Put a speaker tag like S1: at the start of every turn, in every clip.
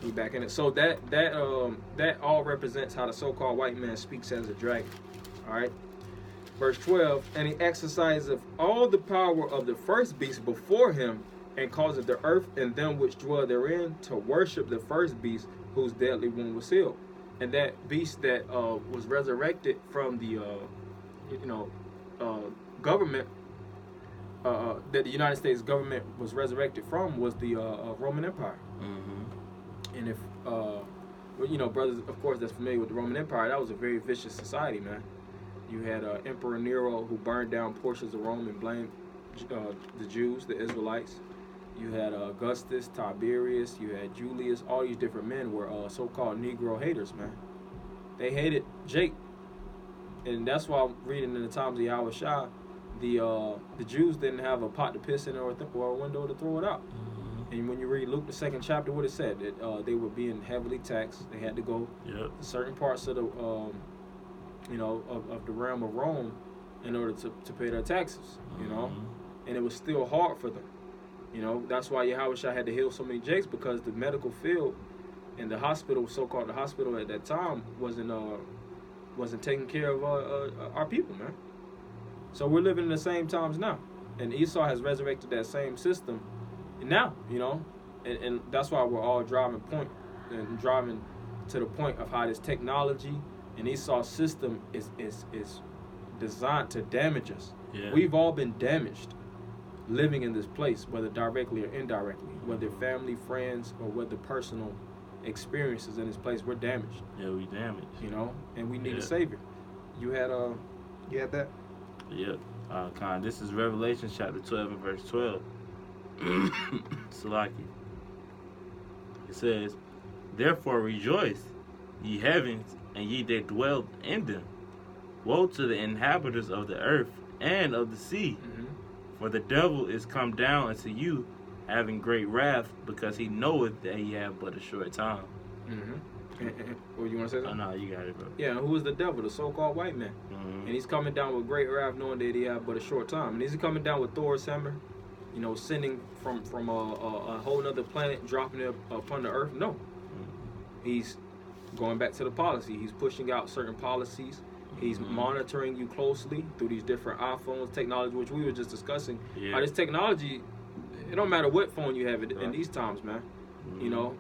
S1: We back in it. So that all represents how the so-called white man speaks as a dragon. All right. Verse 12, and he exerciseth all the power of the first beast before him, and causeth the earth and them which dwell therein to worship the first beast, whose deadly wound was healed. And that beast that was resurrected from the government that the United States government was resurrected from was the Roman Empire.
S2: Mm-hmm.
S1: And if brothers, of course, that's familiar with the Roman Empire, that was a very vicious society, man. You had Emperor Nero, who burned down portions of Rome and blamed the Jews, the Israelites. You had Augustus, Tiberius, you had Julius. All these different men were so-called Negro haters, man. They hated Jake. And that's why I'm reading in the times of Yahweh Shah, the Jews didn't have a pot to piss in or a window to throw it out.
S2: Mm-hmm.
S1: And when you read Luke, the 2nd chapter, what it said, that they were being heavily taxed. They had to go to certain parts of the of the realm of Rome in order to pay their taxes, and it was still hard for them. That's why Yahweh Shah had to heal so many Jakes, because the medical field and the hospital, so-called the hospital at that time, wasn't taking care of our people, man. So we're living in the same times now, and Esau has resurrected that same system now, and that's why we're all driving to the point of how this technology and Esau's system is designed to damage us.
S2: Yeah.
S1: We've all been damaged living in this place, whether directly or indirectly, whether family, friends, or whether personal experiences in this place. We're damaged.
S2: Yeah, we damaged.
S1: And we need a savior. You had that?
S2: Yeah. This is Revelation chapter 12 and verse 12. Salaki. It says, therefore rejoice, ye heavens, and ye that dwell in them. Woe to the inhabitants of the earth and of the sea, for the devil is come down unto you, having great wrath, because he knoweth that he have but a short time.
S1: What you want to say?
S2: Oh, no, you got it, bro.
S1: Yeah, who is the devil? The so-called white man.
S2: Mm-hmm.
S1: And he's coming down with great wrath, knowing that he have but a short time. And he's coming down with Thor's hammer, sending from a whole nother planet, dropping it upon the earth. No. He's going back to the policy. He's pushing out certain policies. He's monitoring you closely through these different iPhones, technology, which we were just discussing.
S2: Yeah.
S1: This technology, it don't matter what phone you have in these times, man. You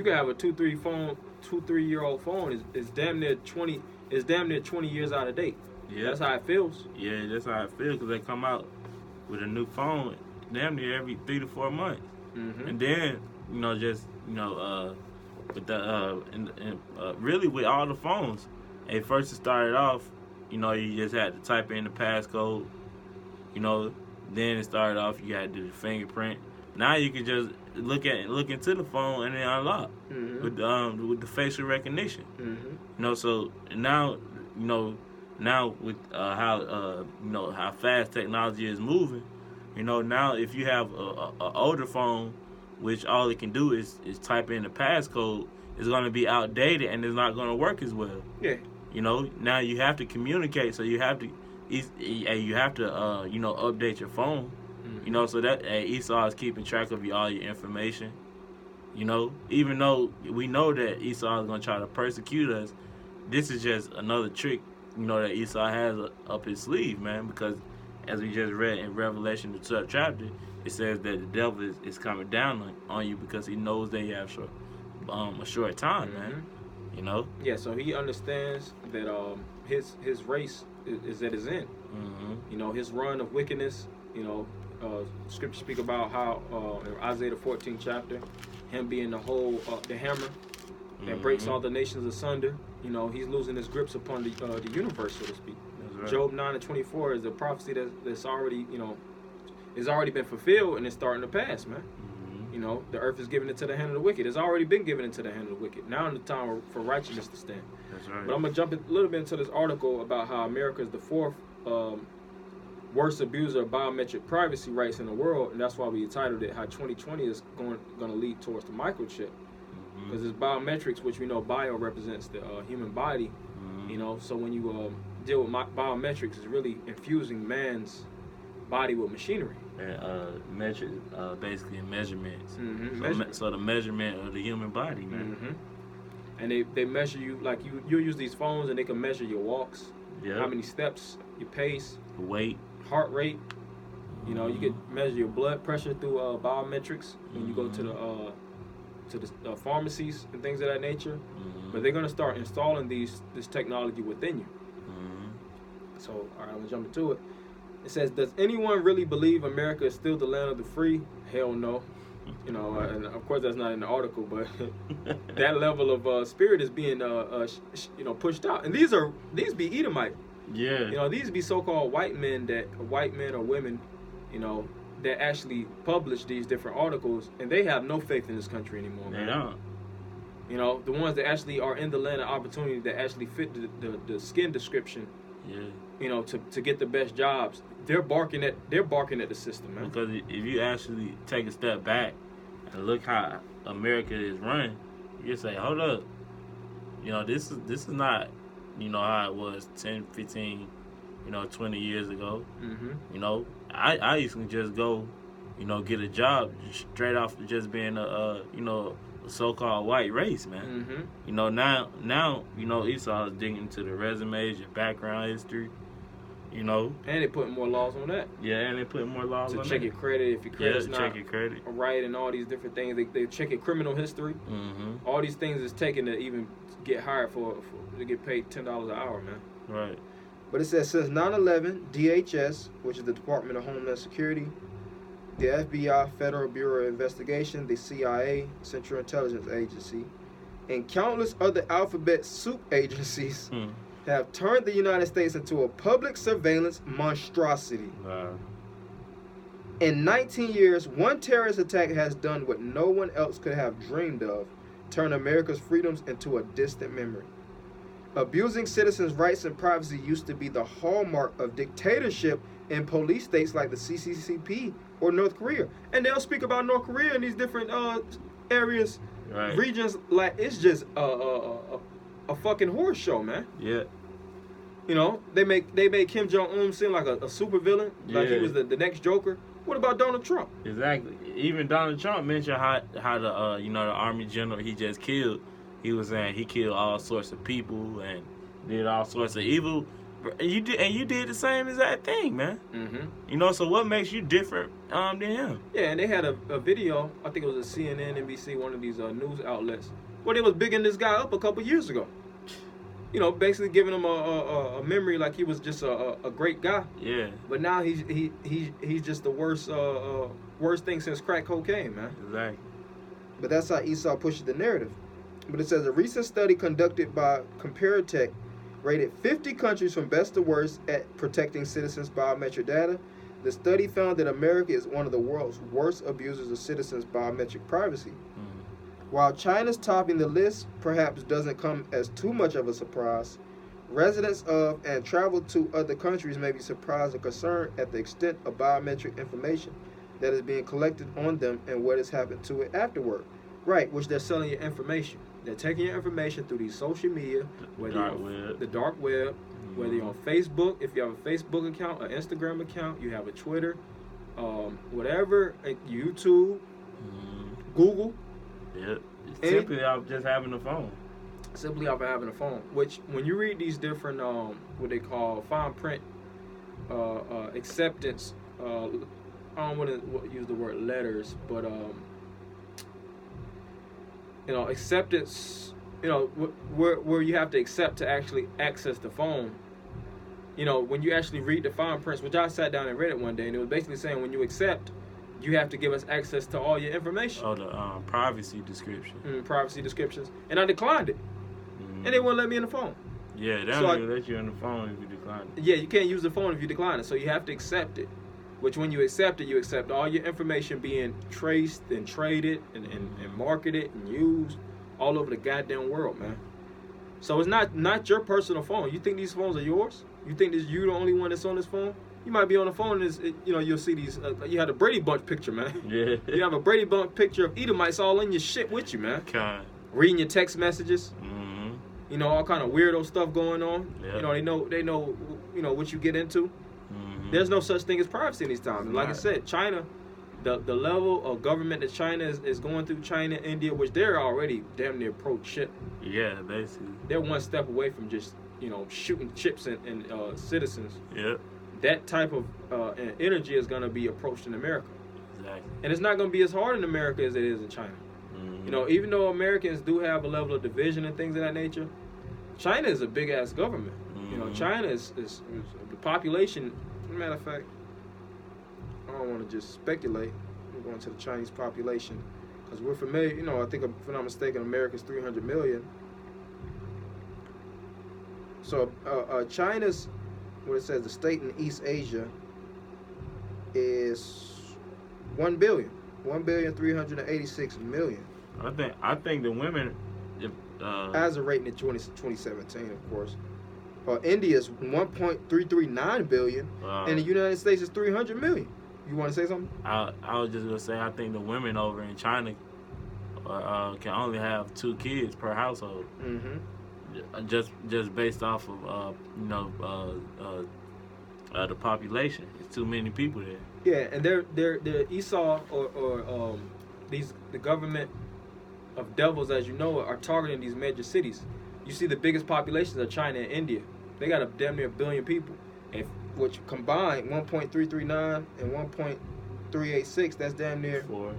S1: can have a 2-3-year-old phone is damn near 20 years out of date.
S2: Yeah.
S1: That's how it feels.
S2: Yeah, that's how it feels, because they come out with a new phone damn near every 3 to 4 months. And then, with the really with all the phones, at first it started off, you just had to type in the passcode, then it started off you had to do the fingerprint. Now you can just look into the phone and then unlock with the facial recognition. So now with how fast technology is moving, now if you have a older phone, which all it can do is type in the passcode, it's going to be outdated and it's not going to work as well.
S1: Yeah.
S2: Now you have to communicate, so you have to update your phone. So that Esau is keeping track of all your information. Even though we know that Esau is going to try to persecute us, this is just another trick, that Esau has up his sleeve, man, because as we just read in Revelation, the 12th chapter, it says that the devil is coming down on you because he knows that you have a short time, man.
S1: Yeah, so he understands that his race is at his end. His run of wickedness, scriptures speak about how in Isaiah the 14th chapter, him being the hammer that breaks all the nations asunder. He's losing his grips upon the universe, so to speak. Right. Job 9:24 is a prophecy that's already it's already been fulfilled, and it's starting to pass, man. The earth is given into the hand of the wicked. It's already been given into the hand of the wicked. Now is the time for righteousness to stand.
S2: That's right.
S1: But I'm gonna jump a little bit into this article about how America is the 4th worst abuser of biometric privacy rights in the world, and that's why we entitled it "How 2020 is going to lead towards the microchip." Because it's biometrics, which we know bio represents the human body. So when you deal with biometrics, it's really infusing man's body with machinery.
S2: And basically measurements.
S1: Mm-hmm.
S2: So the measurement of the human body, man.
S1: Mm-hmm. And they measure you, like you use these phones and they can measure your walks, how many steps, your pace,
S2: weight,
S1: heart rate. You know, you can measure your blood pressure through biometrics when you go to the pharmacies and things of that nature. But they're gonna start installing this technology within you. So, all right, I'm gonna jump into it. It says, does anyone really believe America is still the land of the free? Hell no. You know, and of course that's not in the article, but that level of spirit is being, pushed out. And these be Edomite.
S2: Yeah.
S1: You know, these be so-called white men or women, you know, that actually publish these different articles, and they have no faith in this country anymore.
S2: They
S1: man.
S2: don't.
S1: You know, the ones that actually are in the land of opportunity, that actually fit the skin description.
S2: Yeah.
S1: You know, to get the best jobs, they're barking at the system, man.
S2: Because if you actually take a step back and look how America is run, you say, hold up, you know, this is not, you know, how it was 10, 15, 20 years ago.
S1: Mm-hmm.
S2: You know, I used to just go, get a job straight off of just being a so-called white race, man.
S1: Mm-hmm.
S2: You know, now, Esau is digging into the resumes, your background history, And
S1: they putting more laws on that.
S2: Yeah, and they putting more laws on that.
S1: To check your credit, if your credit's not
S2: check your credit.
S1: right, and all these different things. They check your criminal history.
S2: Mm-hmm.
S1: All these things is taken to even get hired to get paid $10 an hour, man.
S2: Right.
S1: But it says, since 9/11, DHS, which is the Department of Homeland Security, the FBI, Federal Bureau of Investigation, the CIA, Central Intelligence Agency, and countless other alphabet soup agencies have turned the United States into a public surveillance monstrosity.
S2: Wow.
S1: In 19 years, one terrorist attack has done what no one else could have dreamed of, turn America's freedoms into a distant memory. Abusing citizens' rights and privacy used to be the hallmark of dictatorship in police states like the CCCP or North Korea. And they'll speak about North Korea in these different areas,
S2: right,
S1: regions, like it's just a fucking horror show, man.
S2: Yeah.
S1: You know, they made Kim Jong-un seem like a super villain, like he was the next Joker. What about Donald Trump?
S2: Exactly. Even Donald Trump mentioned how the the army general he just killed, he was saying he killed all sorts of people and did all sorts of evil. You did the same exact thing, man.
S1: Mm-hmm.
S2: So what makes you different than him?
S1: Yeah, and they had a video, I think it was a CNN, NBC, one of these news outlets, where they was bigging this guy up a couple years ago. Basically giving him a memory like he was just a great guy.
S2: Yeah.
S1: But now he's just the worst thing since crack cocaine, man.
S2: Exactly.
S1: But that's how Esau pushes the narrative. But it says a recent study conducted by Comparitech rated 50 countries from best to worst at protecting citizens' biometric data. The study found that America is one of the world's worst abusers of citizens' biometric privacy. While China's topping the list perhaps doesn't come as too much of a surprise, residents of and travel to other countries may be surprised and concerned at the extent of biometric information that is being collected on them and what has happened to it afterward. Right, which they're selling your information. They're taking your information through these social media, the dark web, whether you're on Facebook, if you have a Facebook account, an Instagram account, you have a Twitter, whatever, YouTube, Google.
S2: Yep. Simply off just having a phone.
S1: Simply off of having a phone. Which, when you read these different, what they call fine print acceptance, I don't want to use the word letters, but acceptance, where you have to accept to actually access the phone. When you actually read the fine prints, which I sat down and read it one day, and it was basically saying when you accept, you have to give us access to all your information.
S2: Oh, the privacy description.
S1: Privacy descriptions. And I declined it. And they wouldn't let me in the phone.
S2: Yeah, they don't even let you in the phone if you decline it.
S1: Yeah, you can't use the phone if you decline it. So you have to accept it. Which when you accept it, you accept all your information being traced and traded and marketed and used all over the goddamn world, man. So it's not your personal phone. You think these phones are yours? You think that you're the only one that's on this phone? You might be on the phone and you'll see these. You had a Brady Bunch picture, man.
S2: Yeah.
S1: You have a Brady Bunch picture of Edomites all in your shit with you, man.
S2: God.
S1: Reading your text messages.
S2: Mm-hmm.
S1: All kind of weirdo stuff going on.
S2: Yep.
S1: They know what you get into.
S2: Mm-hmm.
S1: There's no such thing as privacy in these times. Like I said, China, the level of government that China is going through, China, India, which they're already damn near pro-chip.
S2: Yeah, basically.
S1: They're one step away from just, shooting chips and citizens.
S2: Yep.
S1: That type of energy is going to be approached in America.
S2: Exactly.
S1: And it's not going to be as hard in America as it is in China. Even though Americans do have a level of division and things of that nature, China is a big-ass government. China is the population. Matter of fact, I don't want to just speculate. We're going to the Chinese population because we're familiar. I think, if I'm not mistaken, America's 300 million. So China's, what it says, the state in East Asia is 1,386,000,000.
S2: I think the women,
S1: as a rating in 2017, of course. India is 1.339 billion, and the United States is 300 million. You want to say something?
S2: I was just gonna say I think the women over in China can only have 2 kids per household. Just based off of the population. It's too many people there.
S1: Yeah, and they're Esau or the government of devils, as you know, are targeting these major cities. You see, the biggest populations are China and India. They got a damn near 1 billion people, which combined 1.339 and 1.386. That's damn near
S2: 4,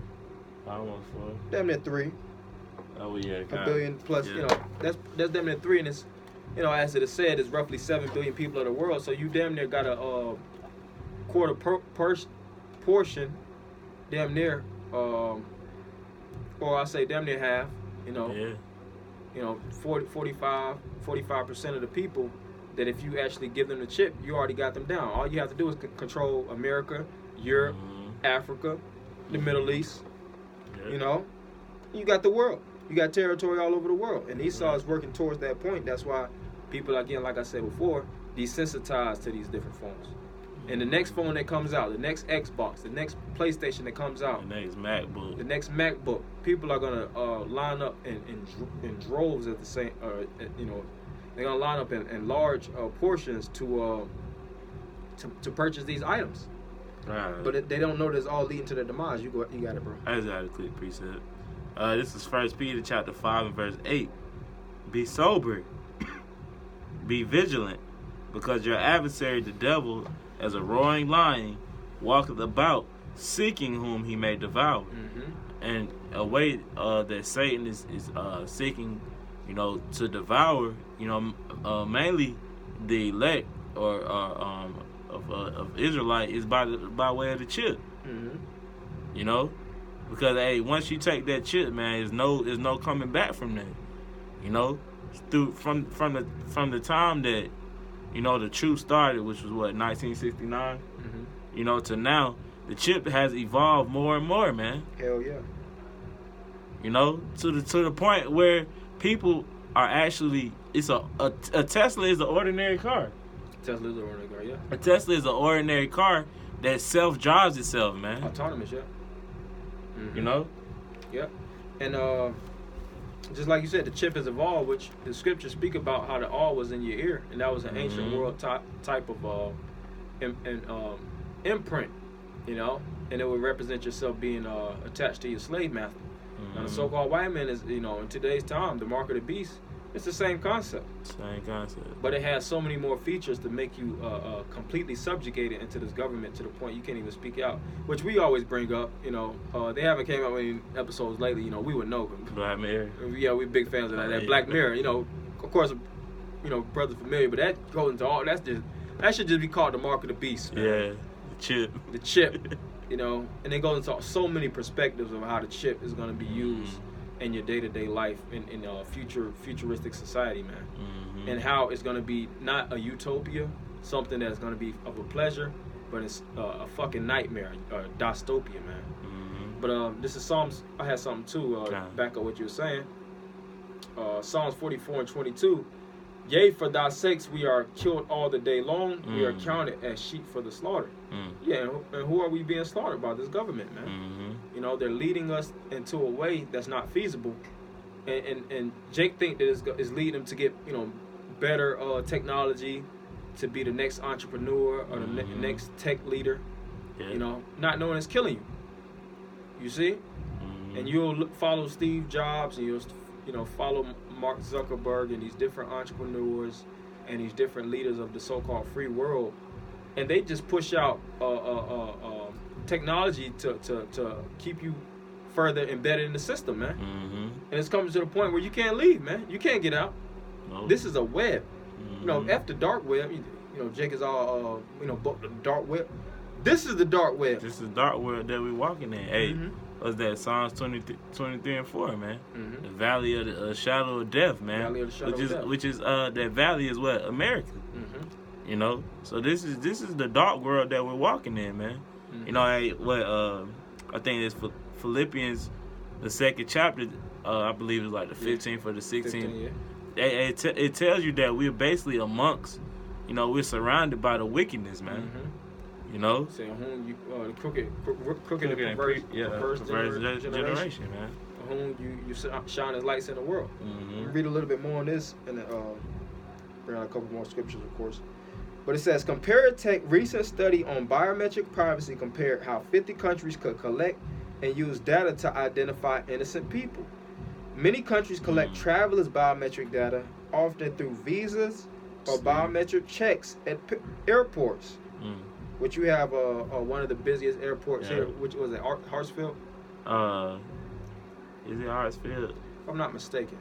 S2: almost 4.
S1: Damn near 3.
S2: Oh yeah,
S1: a billion plus.
S2: Yeah.
S1: That's damn near 3, and it's as it is said, it's roughly 7 billion people of the world. So you damn near got a quarter portion, damn near, or I say damn near half. 45% of the people that if you actually give them the chip, you already got them down. All you have to do is control America, Europe, Africa, the Middle East. You got the world. You got territory all over the world. And Esau is working towards that point. That's why people, again, like I said before, desensitized to these different phones. And the next phone that comes out, the next Xbox, the next PlayStation that comes out,
S2: the next
S1: MacBook, people are gonna line up in droves at the same. They're gonna line up in large portions to purchase these items.
S2: Right.
S1: But they don't know that it's all leading to their demise. You got it, bro.
S2: I just got a quick precept. This is 1 Peter chapter 5 and verse 8. Be sober, be vigilant, because your adversary the devil, as a roaring lion, walketh about, seeking whom he may devour. And a way that Satan is seeking, to devour, mainly the elect of Israelite is by way of the chip. Because once you take that chip, man, there's no coming back from that. From the time that the truth started, which was 1969. To now, the chip has evolved more and more, man.
S1: Hell yeah.
S2: To the point where people are actually, it's a Tesla is an ordinary car.
S1: Tesla is an ordinary car, yeah.
S2: A Tesla is an ordinary car that self-drives itself, man.
S1: Autonomous, yeah. Yeah. And just like you said, the chip has evolved, which the scriptures speak about how the all was in your ear, and that was an ancient world type of imprint, and it would represent yourself being attached to your slave master. Now the so-called white man is, in today's time, the mark of the beast. It's the same concept. But it has so many more features to make you completely subjugated into this government to the point you can't even speak out, which we always bring up. They haven't came out with any episodes lately. We would know.
S2: Black Mirror.
S1: Yeah, we're big fans of that. That Black Mirror. Of course, brother familiar, but that goes into all. That should just be called the mark of the beast. Man.
S2: Yeah, the chip.
S1: The chip. And it goes into so many perspectives of how the chip is going to be used in your day-to-day life in a futuristic society, man. And how it's going to be not a utopia, something that's going to be of a pleasure, but it's a fucking nightmare, a dystopia, man. But this is Psalms. I had something too, back up what you were saying. Psalms 44 and 22. Yea, for thy sakes we are killed all the day long. We are counted as sheep for the slaughter. Yeah, and who are we being slaughtered by? This government, man. They're leading us into a way that's not feasible. And Jake think that it's leading them to get, better technology, to be the next entrepreneur or the next tech leader.
S2: Yeah.
S1: You know, not knowing it's killing you. You see, and you'll follow Steve Jobs, and you'll follow Mark Zuckerberg and these different entrepreneurs and these different leaders of the so-called free world, and they just push out technology to keep you further embedded in the system, man. And it's coming to the point where you can't leave, man. You can't get out.
S2: Nope.
S1: This is a web. You know, F the dark web. You know, Jake is all book the dark web. This is the dark web.
S2: This is the dark world that we're walking in. Hey, what's that? Psalms 23 and 4, man. The valley of the shadow of death, man.
S1: Valley of the shadow of death.
S2: Which is that valley is what? America. You know, so this is the dark world that we're walking in, man. You know, I think it's Philippians, the 2nd chapter. I believe it's like the 15th or the 16th. It tells you that we're basically amongst, you know, we're surrounded by the wickedness, man. You know,
S1: saying whom you crooked and perverse generation,
S2: man.
S1: Whom you shine as lights in the world. You read a little bit more on this, and bring out a couple more scriptures, of course. But it says, Comparatech recent study on biometric privacy compared how 50 countries could collect and use data to identify innocent people. Many countries collect travelers' biometric data, often through visas or biometric checks at airports. Which you have one of the busiest airports here, which was at Hartsfield.
S2: Is it Hartsfield?
S1: If I'm not mistaken.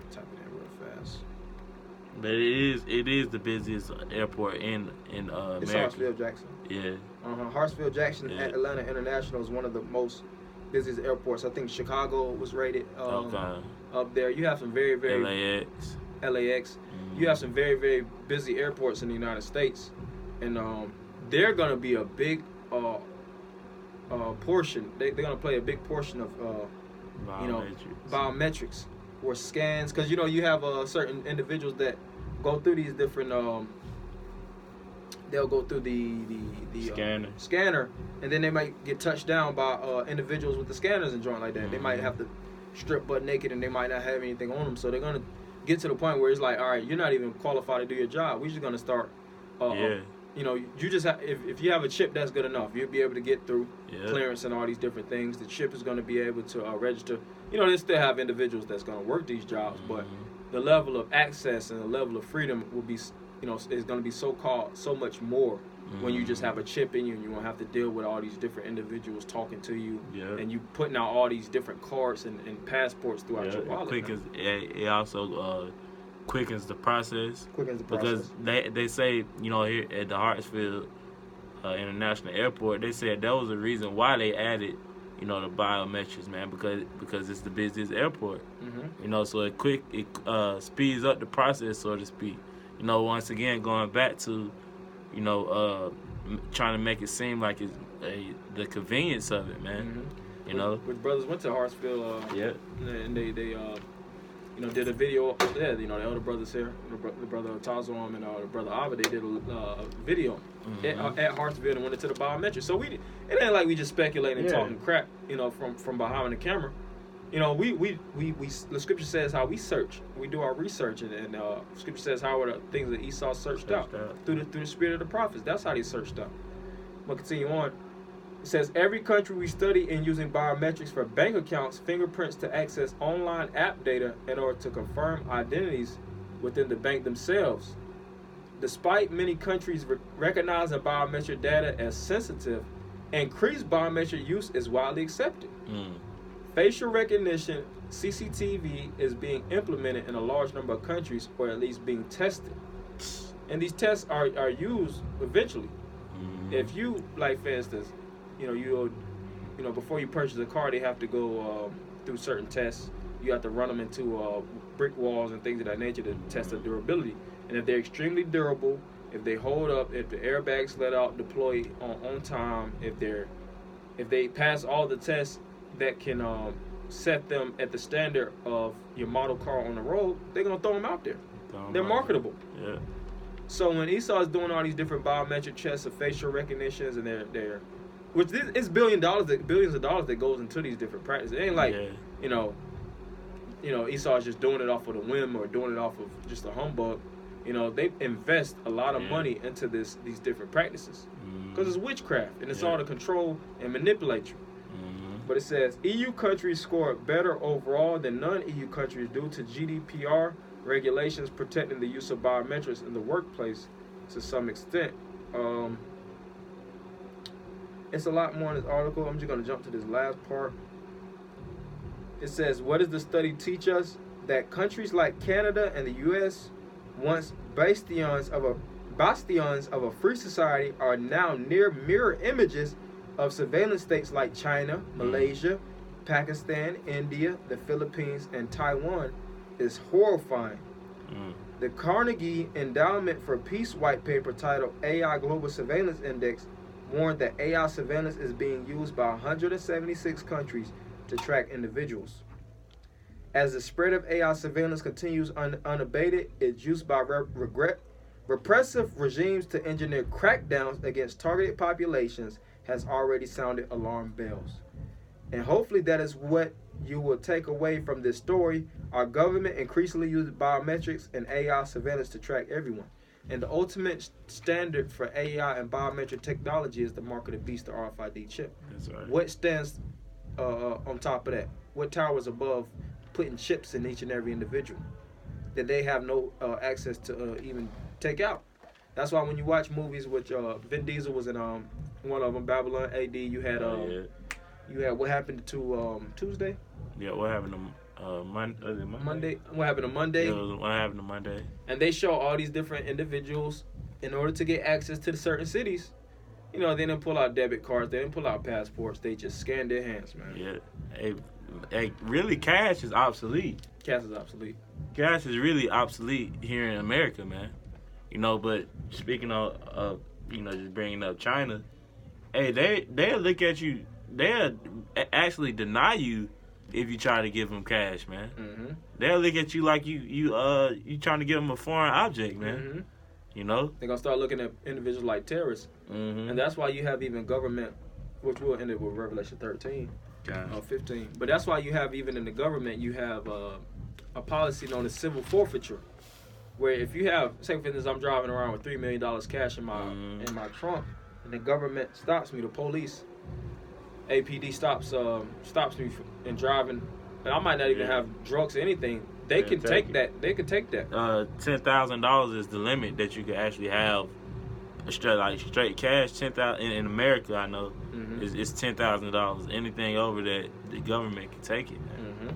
S1: Type it in real fast.
S2: But it is the busiest airport in America.
S1: It's Hartsfield Jackson.
S2: Yeah.
S1: Hartsfield Jackson at Atlanta International is one of the most busiest airports. I think Chicago was rated up there. You have some very, very LAX. You have some very, very busy airports in the United States, and they're gonna be a big portion. They're gonna play a big portion of biometrics or scans, because you have certain individuals that go through these different. They'll go through the scanner, and then they might get touched down by individuals with the scanners and joint like that. They might have to strip butt naked, and they might not have anything on them, so they're gonna get to the point where it's like, all right, you're not even qualified to do your job. We're just gonna start. You just if you have a chip, that's good enough. You'll be able to get through clearance and all these different things. The chip is gonna be able to register. They still have individuals that's gonna work these jobs, but the level of access and the level of freedom will be, is gonna be so much more when you just have a chip in you, and you won't have to deal with all these different individuals talking to you, and you putting out all these different cards and passports throughout your wallet.
S2: It also quickens the process. Because they say, here at the Hartsfield International Airport, they said that was the reason why they added, the biometrics, man, because it's the busiest airport. So it speeds up the process, so to speak. Once again, going back to, trying to make it seem like it's the convenience of it, man.
S1: Which brothers went to Hartsfield, and they did a video there. The elder brothers here, the brother Tazom and the brother Ava, they did a video at Hartsfield and went into the biometrics. So it ain't like we just speculating and talking crap, from behind the camera. The scripture says how we search. We do our research, and scripture says how are the things that Esau searched out through the spirit of the prophets. That's how they searched out. We'll continue on. It says every country we study in using biometrics for bank accounts, fingerprints to access online app data in order to confirm identities within the bank themselves. Despite many countries recognizing biometric data as sensitive, increased biometric use is widely accepted. Facial recognition, CCTV, is being implemented in a large number of countries, or at least being tested. And these tests are used eventually. If you, like for instance, before you purchase a car, they have to go through certain tests. You have to run them into brick walls and things of that nature to test the durability. And if they're extremely durable, if they hold up, if the airbags let out, deploy on time, if they pass all the tests that can set them at the standard of your model car on the road, they're gonna throw them out there. They're marketable.
S2: Yeah.
S1: So when Esau is doing all these different biometric checks of facial recognitions, and they're which it's billions of dollars that goes into these different practices. It ain't like Esau is just doing it off of the whim or doing it off of just a humbug. They invest a lot of money into these different practices because it's witchcraft and it's all to control and manipulate you. But it says EU countries score better overall than non-EU countries due to GDPR regulations protecting the use of biometrics in the workplace to some extent. It's a lot more in this article. I'm just going to jump to this last part. It says, what does the study teach us? That countries like Canada and the U.S., once bastions of a free society, are now near mirror images of surveillance states like China, Malaysia, Pakistan, India, the Philippines, and Taiwan is horrifying. The Carnegie Endowment for Peace white paper titled AI Global Surveillance Index warned that AI surveillance is being used by 176 countries to track individuals. As the spread of AI surveillance continues unabated, its use by repressive regimes to engineer crackdowns against targeted populations has already sounded alarm bells. And hopefully that is what you will take away from this story. Our government increasingly uses biometrics and AI surveillance to track everyone. And the ultimate standard for AI and biometric technology is the mark of the beast, the RFID chip.
S2: That's right.
S1: What stands on top of that? What towers above putting chips in each and every individual that they have no access to even take out? That's why when you watch movies, which Vin Diesel was in one of them, Babylon AD, you had what happened to Tuesday?
S2: Yeah, what happened to
S1: Monday? What happened to Monday?
S2: Yeah, what happened to Monday?
S1: And they show all these different individuals in order to get access to the certain cities. They didn't pull out debit cards, they didn't pull out passports, they just scanned their hands, man.
S2: Yeah, really, cash is obsolete.
S1: Cash is obsolete.
S2: Cash is really obsolete here in America, man. But speaking of, just bringing up China, they'll look at you. They'll actually deny you if you try to give them cash, man.
S1: Mm-hmm.
S2: They'll look at you like you trying to give them a foreign object, man.
S1: Mm-hmm. They're gonna start looking at individuals like terrorists, and that's why you have even government, which will end up with Revelation 13, 15. But that's why you have even in the government you have a policy known as civil forfeiture, where if you have, say for instance, I'm driving around with $3 million cash in my trunk, and the government stops me, the police, APD stops me from driving, and I might not even have drugs or anything. They can take that. They can take that.
S2: $10,000 is the limit that you can actually have straight cash. 10,000 in America, I know, is $10,000. Anything over that, the government can take it, man.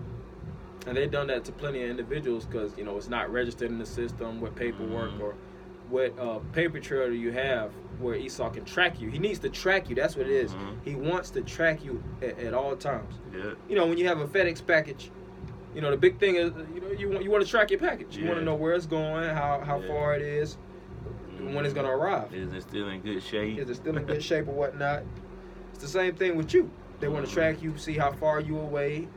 S1: And they've done that to plenty of individuals because it's not registered in the system, what paperwork or what paper trail do you have where Esau can track you. He needs to track you. That's what it is. He wants to track you at all times.
S2: Yeah.
S1: When you have a FedEx package, the big thing is you want to track your package. You want to know where it's going, how far it is, when it's going to arrive.
S2: Is it still in good shape?
S1: Is it still in good shape or whatnot? It's the same thing with you. They want to track you, see how far you away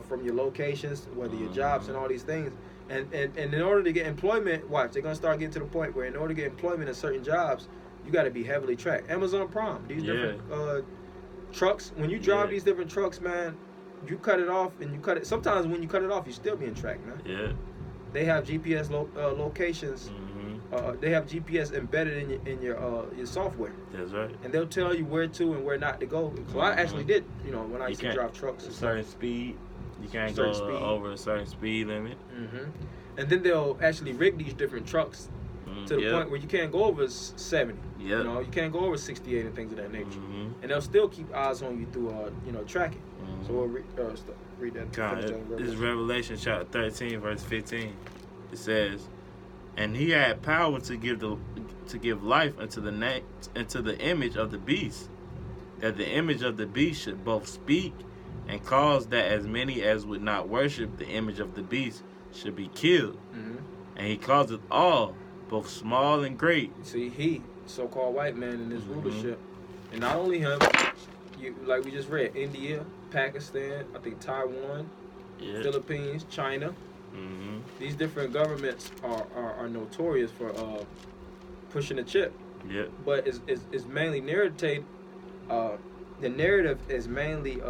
S1: from your locations, whether your jobs and all these things. And in order to get employment, watch, they're going to start getting to the point where in order to get employment in certain jobs, you got to be heavily tracked. Amazon Prime, these different trucks, when you drive these different trucks, man, you cut it off and you cut it. Sometimes when you cut it off, you're still being tracked, man.
S2: Yeah.
S1: They have GPS locations. They have GPS embedded in your software.
S2: That's right.
S1: And they'll tell you where to and where not to go. So I actually did, when I used to drive trucks.
S2: A certain speed. You can't go over a certain speed limit.
S1: And then they'll actually rig these different trucks to the point where you can't go over 70. You can't go over 68 and things of that nature. And they'll still keep eyes on you through, tracking. So we'll read that.
S2: This is Revelation chapter 13, verse 15. It says, "And he had power to give life unto the image of the beast, that the image of the beast should both speak and cause that as many as would not worship the image of the beast should be killed. And he causeth all, both small and great."
S1: See, he, so-called white man in his rulership, and not only him, like we just read, India, Pakistan, I think Taiwan, Philippines, China. These different governments are notorious for pushing the chip. But it's mainly narrative. The narrative is mainly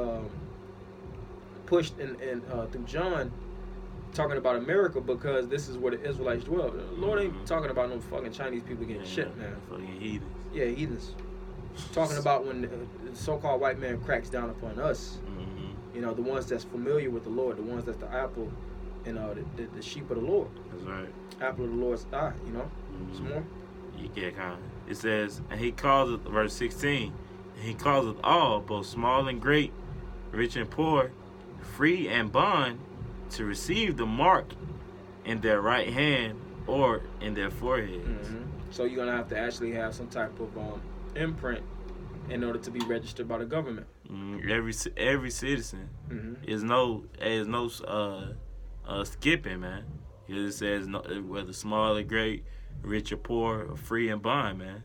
S1: pushed in through John talking about America because this is where the Israelites dwell. The Lord ain't talking about no fucking Chinese people getting shit, man.
S2: Fucking heathens.
S1: Yeah, heathens. Talking about when the so-called white man cracks down upon us. You know, the ones that's familiar with the Lord, the ones that's the apple and the sheep of the Lord.
S2: That's right.
S1: Apple of the Lord's eye, you know? Some more?
S2: Yeah, kind of. It says, and he calls it, verse 16, and he calls it all, both small and great, rich and poor, free and bond, to receive the mark in their right hand or in their foreheads.
S1: So you're going to have to actually have some type of imprint in order to be registered by the government.
S2: Every citizen is no skipping, man. It says no, whether small or great, rich or poor, or free and bond, man.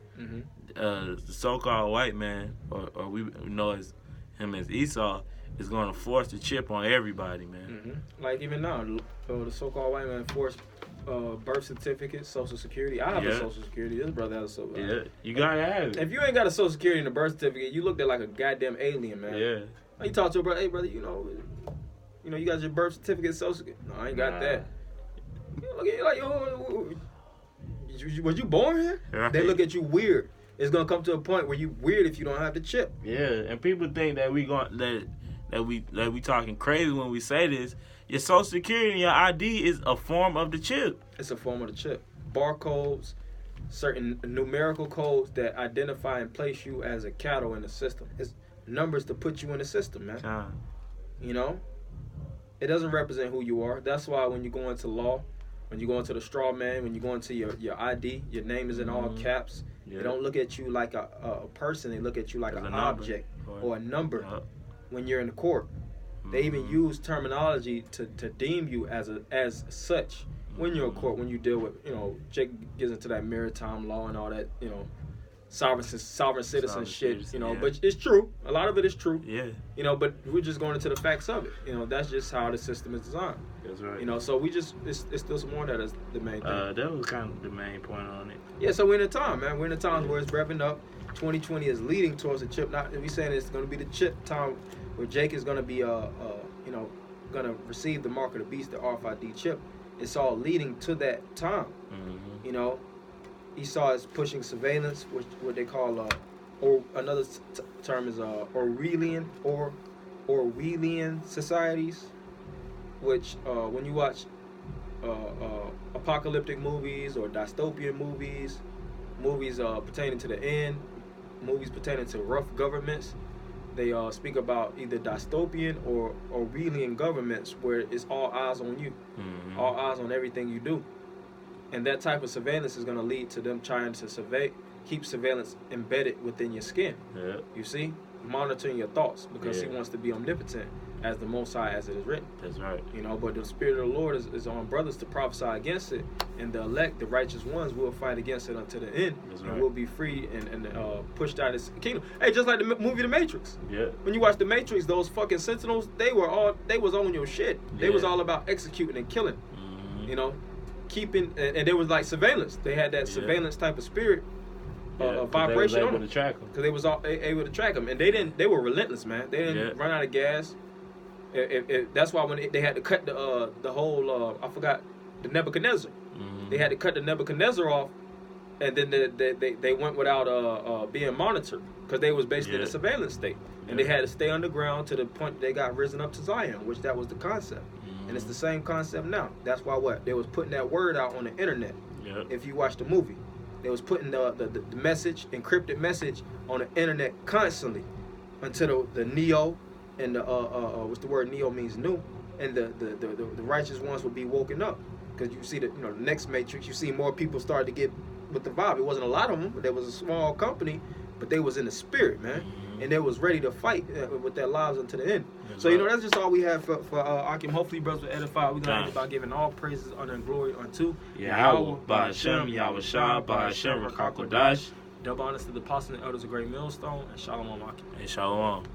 S2: The so-called white man, or we know as him as Esau, is going to force the chip on everybody, man.
S1: Like even now, the so-called white man forced birth certificate, Social Security. I have a Social Security. This brother has a Social Security.
S2: Yeah, you gotta have it.
S1: If you ain't got a Social Security and a birth certificate, you looked at like a goddamn alien, man.
S2: Yeah.
S1: Like you talk to a brother, hey brother, you know, you got your birth certificate, Social Security. No, I ain't got that. You look at you like, yo, was you born here?
S2: Right.
S1: They look at you weird. It's gonna come to a point where you weird if you don't have the chip.
S2: Yeah, and people think that we talking crazy when we say this. Your Social Security and your ID is a form of the chip.
S1: It's a form of the chip. Barcodes, certain numerical codes that identify and place you as a cattle in the system. It's numbers to put you in the system, man. You know? It doesn't represent who you are. That's why when you go into law, when you go into the straw man, when you go into your ID, your name is in all caps. They don't look at you like a person. They look at you like an object or a number when you're in the court. They even use terminology to deem you as such when you're in court, when you deal with, you know, Jake gets into that maritime law and all that, you know, sovereign citizen shit, you know, but it's true. A lot of it is true.
S2: Yeah.
S1: You know, but we're just going into the facts of it. You know, that's just how the system is designed.
S2: That's right.
S1: You know, so we just, it's still some more that is the main thing.
S2: That was kind of the main point on it.
S1: Yeah, so we're in a time, man. We're in a time where it's revving up. 2020 is leading towards a chip. Not, we saying it's going to be the chip time where Jake is going to be, you know, going to receive the mark of the beast, the RFID chip. It's all leading to that time. You know, Esau is pushing surveillance, which what they call, or another term is Orwellian societies, which when you watch apocalyptic movies or dystopian movies pertaining to the end, movies pertaining to rough governments, they speak about either dystopian or Orwellian governments where it's all eyes on you, all eyes on everything you do. And that type of surveillance is going to lead to them trying to keep surveillance embedded within your skin. You see? Monitoring your thoughts because he wants to be omnipotent as the Most High, as it is written.
S2: That's right. You
S1: know, but the Spirit of the Lord is on brothers to prophesy against it, and the elect, the righteous ones, will fight against it until the end.
S2: That's
S1: and
S2: right.
S1: will be free and pushed out of this kingdom. Hey, just like the movie The Matrix.
S2: Yeah.
S1: When you watch The Matrix, those fucking sentinels, they was on your shit. They was all about executing and killing. You know, keeping, and there was like surveillance. They had that surveillance type of spirit. Vibration on them because they was all able to track them, and they were relentless, man. They didn't run out of gas. That's why when they had to cut the whole I forgot the Nebuchadnezzar. They had to cut the Nebuchadnezzar off, and then they went without being monitored because they was basically in a surveillance state, and they had to stay underground to the point they got risen up to Zion, which that was the concept, and it's the same concept now. That's why they was putting that word out on the internet. If you watch the movie. They was putting the message, encrypted message, on the internet constantly until the Neo and the what's the word? Neo means new, and the righteous ones would be woken up because you see the next Matrix. You see more people start to get with the vibe. It wasn't a lot of them, but there was a small company, but they was in the spirit, man, and they was ready to fight with their lives until the end. So that's just all we have for Akim. Hopefully, brothers will edify. We're gonna end by giving all praises, honor, and glory unto
S2: Yahweh, Ba'Hashem, Yahweh Shah, Ba'Hashem, Rakakodash.
S1: Double honors to the apostles and elders of Great Millstone, and Shalom Akim.
S2: And Shalom.